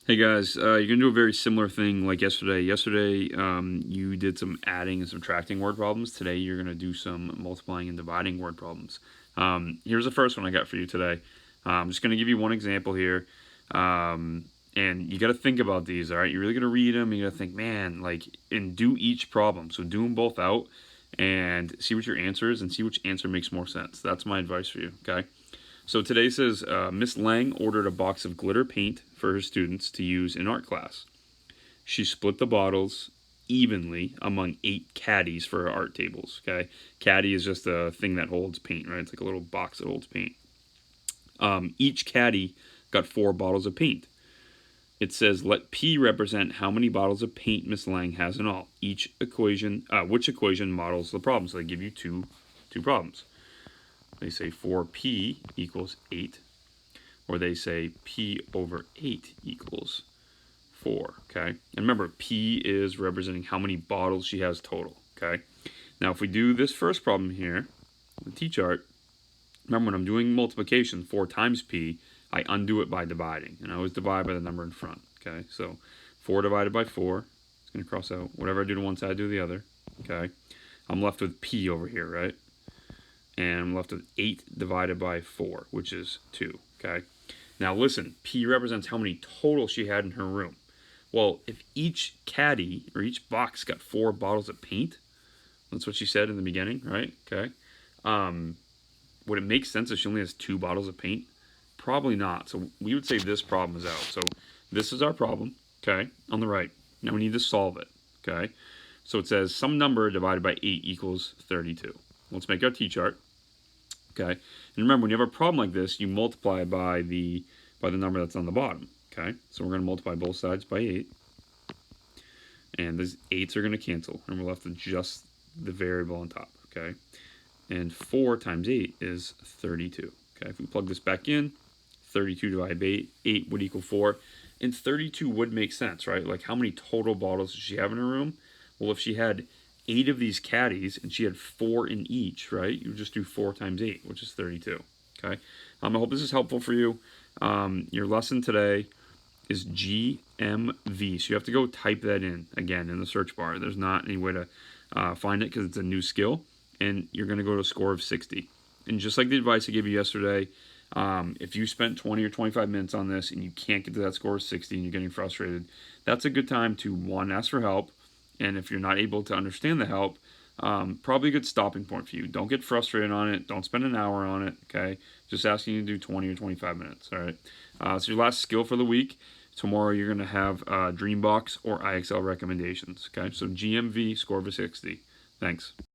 Hey guys, you're gonna do a very similar thing like yesterday. Yesterday, you did some adding and subtracting word problems. Today, you're gonna do some multiplying and dividing word problems. Here's the first one I got for you today. I'm just gonna give you one example here, and you got to think about these. All right, you're really gonna read them. You got to think, man, like, and do each problem. So do them both out, and see what your answer is, and see which answer makes more sense. That's my advice for you. Okay. So today says Miss Lang ordered a box of glitter paint for her students to use in art class. She split the bottles evenly among 8 caddies for her art tables. Okay, caddy is just a thing that holds paint, right? It's like a little box that holds paint. Each caddy got 4 bottles of paint. It says let P represent how many bottles of paint Miss Lang has in all. Which equation models the problem? So they give you two problems. They say 4p equals 8, or they say p over 8 equals 4, okay? And remember, p is representing how many bottles she has total, okay? Now, if we do this first problem here, the T-chart, remember when I'm doing multiplication, 4 times p, I undo it by dividing, and I always divide by the number in front, okay? So 4 divided by 4, it's going to cross out. Whatever I do to one side, I do the other, okay? I'm left with p over here, right? And I'm left with 8 divided by 4, which is 2, okay? Now listen, P represents how many total she had in her room. Well, if each caddy, or each box, got 4 bottles of paint, that's what she said in the beginning, right? Okay. Would it make sense if she only has 2 bottles of paint? Probably not. So we would say this problem is out. So this is our problem, okay, on the right. Now we need to solve it, okay? So it says some number divided by 8 equals 32. Let's make our T-chart. Okay, and remember, when you have a problem like this, you multiply by the number that's on the bottom. Okay, so we're going to multiply both sides by 8, and these 8s are going to cancel, and we're left with just the variable on top. Okay, and 4 times 8 is 32. Okay, if we plug this back in, 32 divided by 8 would equal 4, and 32 would make sense, right? Like, how many total bottles does she have in her room? Well, if she had 8 of these caddies and she had 4 in each, right? You would just do 4 times 8, which is 32. Okay. I hope this is helpful for you. Your lesson today is GMV. So you have to go type that in again in the search bar. There's not any way to find it because it's a new skill. And you're going to go to a score of 60. And just like the advice I gave you yesterday, if you spent 20 or 25 minutes on this and you can't get to that score of 60 and you're getting frustrated, that's a good time to, one, ask for help. And if you're not able to understand the help, probably a good stopping point for you. Don't get frustrated on it. Don't spend an hour on it, okay? Just asking you to do 20 or 25 minutes, all right? So your last skill for the week, tomorrow you're going to have Dreambox or IXL recommendations, okay? So GMV, score of a 60. Thanks.